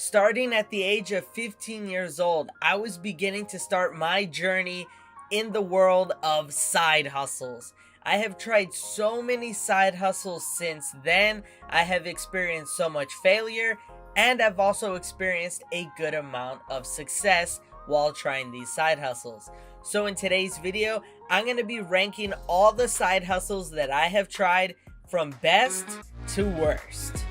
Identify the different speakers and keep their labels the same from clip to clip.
Speaker 1: Starting at the age of 15 years old, I was beginning to start my journey in the world of side hustles. I have tried so many side hustles since then. I have experienced so much failure, and I've also experienced a good amount of success while trying these side hustles. So in today's video, I'm going to be ranking all the side hustles that I have tried from best to worst.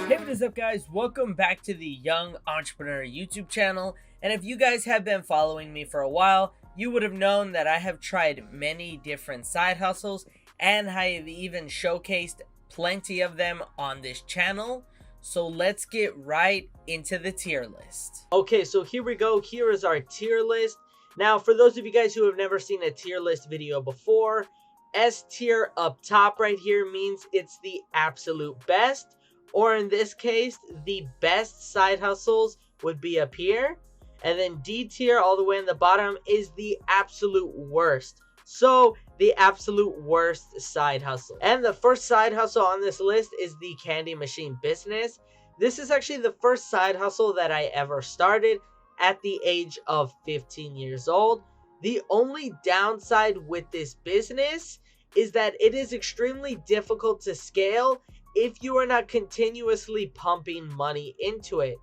Speaker 1: Hey, what is up, guys? Welcome back to the Young Entrepreneur YouTube channel. And if you guys have been following me for a while, you would have known that I have tried many different side hustles, and I have even showcased plenty of them on this channel. So let's get right into the tier list. Okay, so here we go. Here is our tier list. Now, for those of you guys who have never seen a tier list video before, S tier up top right here means it's the absolute best, or in this case, the best side hustles would be up here. And then D tier all the way in the bottom is the absolute worst. So the absolute worst side hustle. And the first side hustle on this list is the candy machine business. This is actually the first side hustle that I ever started at the age of 15 years old. The only downside with this business is that it is extremely difficult to scale if you are not continuously pumping money into it,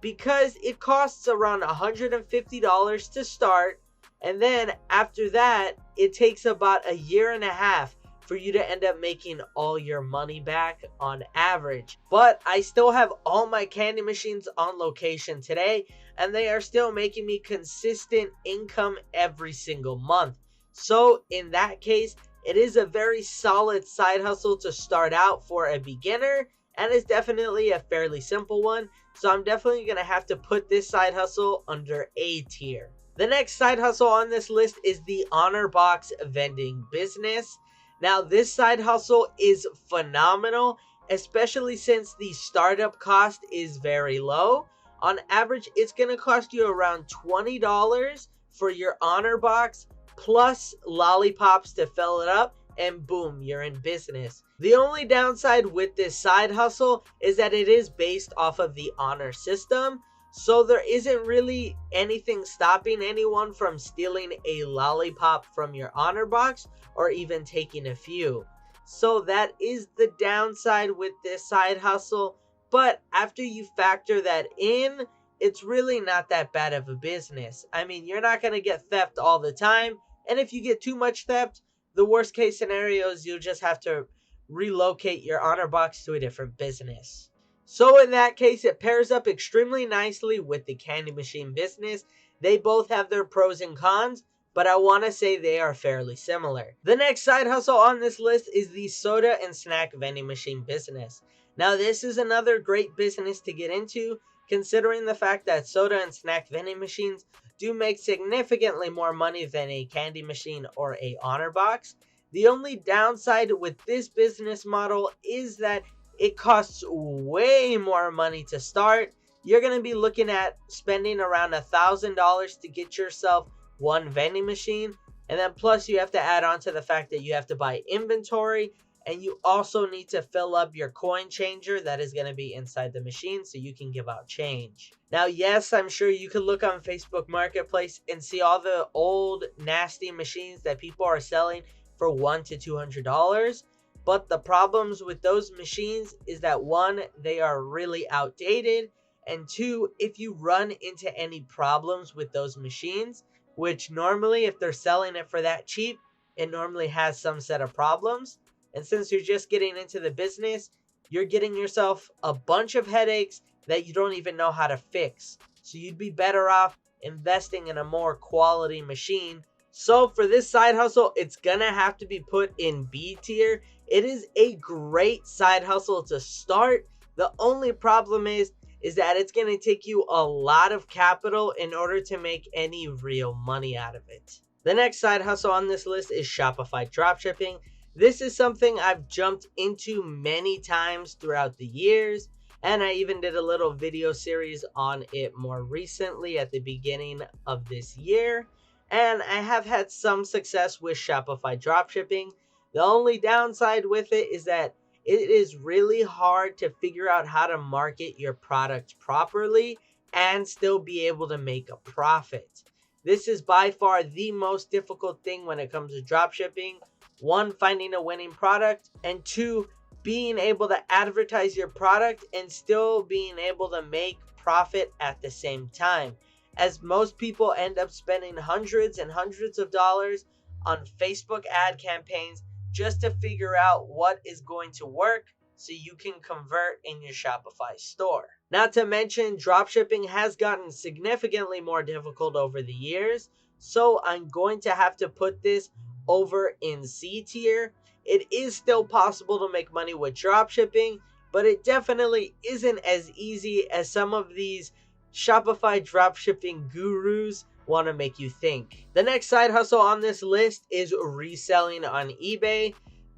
Speaker 1: because it costs around $150 to start, and then after that it takes about a year and a half for you to end up making all your money back on average. But I still have all my candy machines on location today, and they are still making me consistent income every single month. So in that case, it is a very solid side hustle to start out for a beginner, and it's definitely a fairly simple one. So I'm definitely going to have to put this side hustle under A tier. The next side hustle on this list is the Honor Box vending business. Now, this side hustle is phenomenal, especially since the startup cost is very low. On average, it's going to cost you around $20 for your Honor Box, plus lollipops to fill it up, and boom, you're in business. The only downside with this side hustle is that it is based off of the honor system, so there isn't really anything stopping anyone from stealing a lollipop from your honor box or even taking a few. So that is the downside with this side hustle, but after you factor that in, it's really not that bad of a business. I mean, you're not going to get theft all the time, and if you get too much theft, the worst case scenario is you'll just have to relocate your honor box to a different business. So in that case, it pairs up extremely nicely with the candy machine business. They both have their pros and cons, but I want to say they are fairly similar. The next side hustle on this list is the soda and snack vending machine business. Now, this is another great business to get into, considering the fact that soda and snack vending machines do make significantly more money than a candy machine or a honor box. The only downside with this business model is that it costs way more money to start. You're going to be looking at spending around $1,000 to get yourself one vending machine, and then plus you have to add on to the fact that you have to buy inventory, and you also need to fill up your coin changer that is going to be inside the machine so you can give out change. Now, yes, I'm sure you can look on Facebook Marketplace and see all the old nasty machines that people are selling for $100 to $200. But the problems with those machines is that, one, they are really outdated, and two, if you run into any problems with those machines, which normally if they're selling it for that cheap, it normally has some set of problems. And since you're just getting into the business, you're getting yourself a bunch of headaches that you don't even know how to fix. So you'd be better off investing in a more quality machine. So for this side hustle, it's gonna have to be put in B tier. It is a great side hustle to start. The only problem is that it's gonna take you a lot of capital in order to make any real money out of it. The next side hustle on this list is Shopify dropshipping. This is something I've jumped into many times throughout the years, and I even did a little video series on it more recently at the beginning of this year, and I have had some success with Shopify dropshipping. The only downside with it is that it is really hard to figure out how to market your product properly and still be able to make a profit. This is by far the most difficult thing when it comes to dropshipping. One, finding a winning product, and two, being able to advertise your product and still being able to make profit at the same time, as most people end up spending hundreds and hundreds of dollars on Facebook ad campaigns just to figure out what is going to work so you can convert in your Shopify store. Not to mention, dropshipping has gotten significantly more difficult over the years, so I'm going to have to put this over in C tier. It is still possible to make money with dropshipping, but it definitely isn't as easy as some of these Shopify dropshipping gurus want to make you think. The next side hustle on this list is reselling on eBay.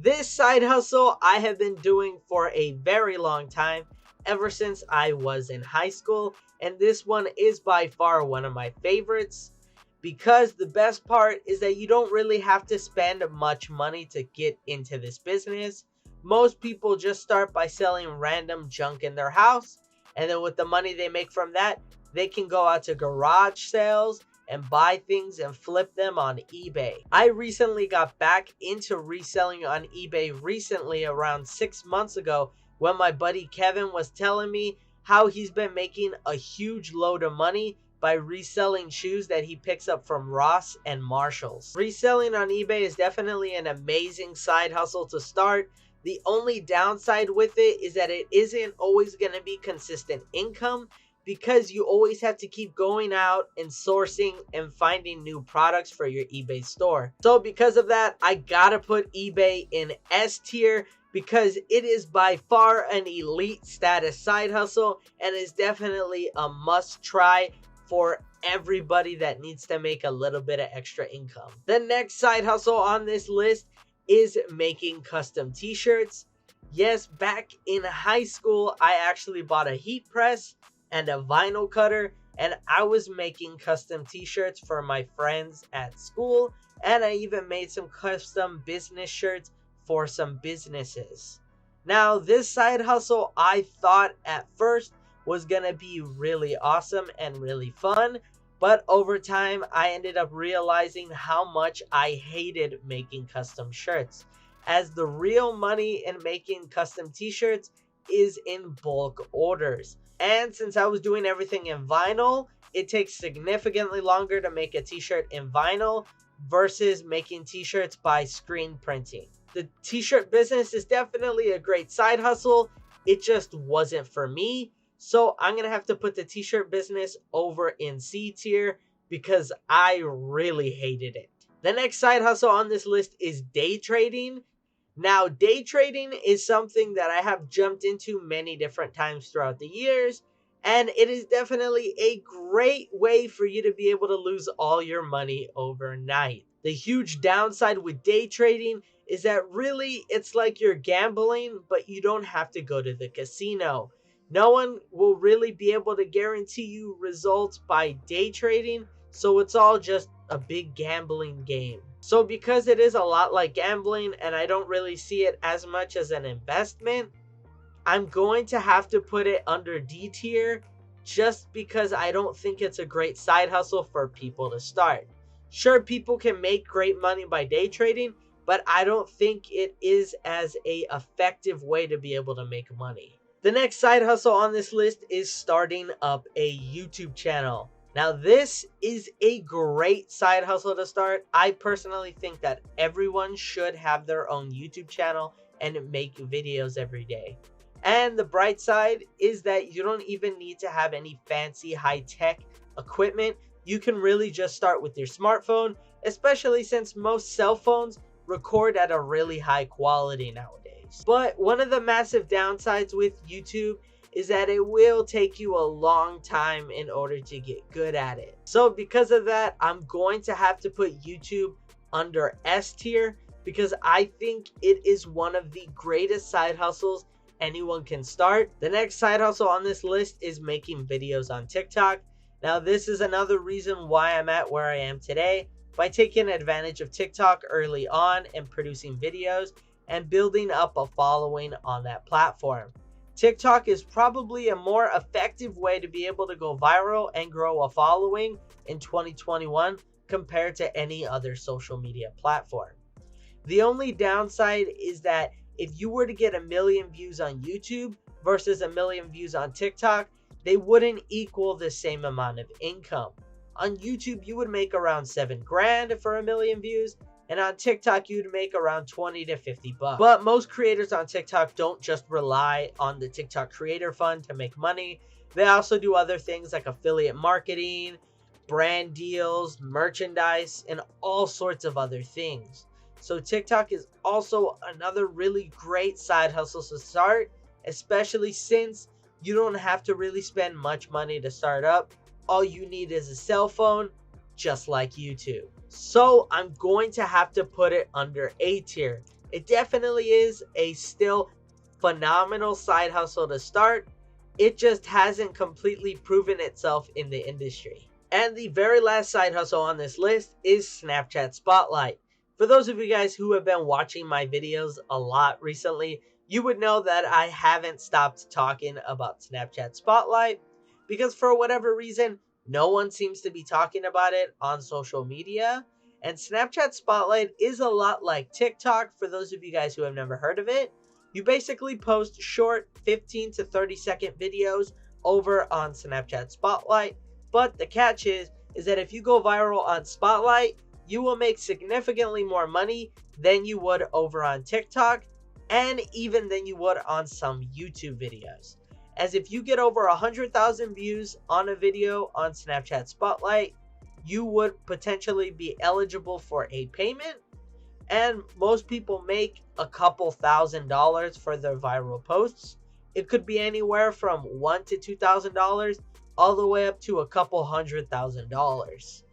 Speaker 1: This side hustle I have been doing for a very long time, ever since I was in high school, and this one is by far one of my favorites, because the best part is that you don't really have to spend much money to get into this business. Most people just start by selling random junk in their house, and then with the money they make from that, they can go out to garage sales and buy things and flip them on eBay. I recently got back into reselling on eBay recently, around 6 months ago, when my buddy Kevin was telling me how he's been making a huge load of money by reselling shoes that he picks up from Ross and Marshalls. Reselling on eBay is definitely an amazing side hustle to start. The only downside with it is that it isn't always going to be consistent income, because you always have to keep going out and sourcing and finding new products for your eBay store. So because of that, I gotta put eBay in S tier, because it is by far an elite status side hustle and is definitely a must try for everybody that needs to make a little bit of extra income. The next side hustle on this list is making custom t-shirts. Yes, back in high school, I actually bought a heat press and a vinyl cutter, and I was making custom t-shirts for my friends at school, and I even made some custom business shirts for some businesses. Now, this side hustle I thought at first was gonna be really awesome and really fun, but over time I ended up realizing how much I hated making custom shirts, as the real money in making custom t-shirts is in bulk orders. And since I was doing everything in vinyl, it takes significantly longer to make a t-shirt in vinyl versus making t-shirts by screen printing. The t-shirt business is definitely a great side hustle. It just wasn't for me. So I'm going to have to put the t-shirt business over in C tier, because I really hated it. The next side hustle on this list is day trading. Now, day trading is something that I have jumped into many different times throughout the years, and it is definitely a great way for you to be able to lose all your money overnight. The huge downside with day trading is that really it's like you're gambling, but you don't have to go to the casino. No one will really be able to guarantee you results by day trading, so it's all just a big gambling game. So because it is a lot like gambling and I don't really see it as much as an investment, I'm going to have to put it under D tier, just because I don't think it's a great side hustle for people to start. Sure, people can make great money by day trading, but I don't think it is as a effective way to be able to make money. The next side hustle on this list is starting up a YouTube channel. Now, this is a great side hustle to start. I personally think that everyone should have their own YouTube channel and make videos every day. And the bright side is that you don't even need to have any fancy high-tech equipment. You can really just start with your smartphone, especially since most cell phones record at a really high quality nowadays. But one of the massive downsides with YouTube is that it will take you a long time in order to get good at it. So because of that, I'm going to have to put YouTube under S tier, because I think it is one of the greatest side hustles anyone can start. The next side hustle on this list is making videos on TikTok. Now, this is another reason why I'm at where I am today, by taking advantage of TikTok early on and producing videos. and building up a following on that platform. TikTok is probably a more effective way to be able to go viral and grow a following in 2021 compared to any other social media platform. The only downside is that if you were to get 1 million views on YouTube versus 1 million views on TikTok, they wouldn't equal the same amount of income. On YouTube, you would make around 7 grand for 1 million views, and on TikTok, you'd make around 20 to 50 bucks. But most creators on TikTok don't just rely on the TikTok Creator Fund to make money. They also do other things like affiliate marketing, brand deals, merchandise, and all sorts of other things. So TikTok is also another really great side hustle to start, especially since you don't have to really spend much money to start up. All you need is a cell phone, just like YouTube. So I'm going to have to put it under A tier. It definitely is a still phenomenal side hustle to start. It just hasn't completely proven itself in the industry. And the very last side hustle on this list is Snapchat Spotlight. For those of you guys who have been watching my videos a lot recently, you would know that I haven't stopped talking about Snapchat Spotlight because for whatever reason, no one seems to be talking about it on social media. And Snapchat Spotlight is a lot like TikTok for those of you guys who have never heard of it. You basically post short 15 to 30 second videos over on Snapchat Spotlight. But the catch is that if you go viral on Spotlight, you will make significantly more money than you would over on TikTok and even than you would on some YouTube videos. As if you get over 100,000 views on a video on Snapchat Spotlight, you would potentially be eligible for a payment. And most people make a couple $1,000s for their viral posts. It could be anywhere from $1,000 to $2,000 all the way up to a couple $100,000.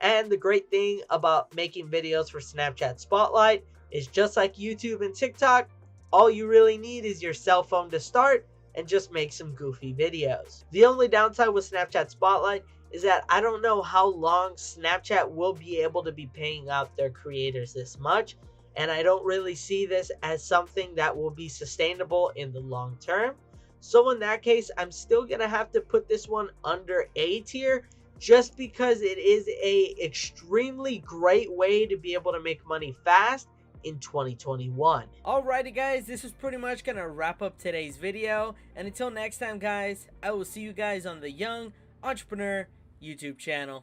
Speaker 1: And the great thing about making videos for Snapchat Spotlight is just like YouTube and TikTok, all you really need is your cell phone to start and just make some goofy videos. The only downside with Snapchat Spotlight is that I don't know how long Snapchat will be able to be paying out their creators this much, and I don't really see this as something that will be sustainable in the long term. So in that case, I'm still gonna have to put this one under A tier just because it is a extremely great way to be able to make money fast in 2021. Alrighty guys, this is pretty much gonna wrap up today's video, and until next time guys, I will see you guys on the Young Entrepreneur YouTube channel.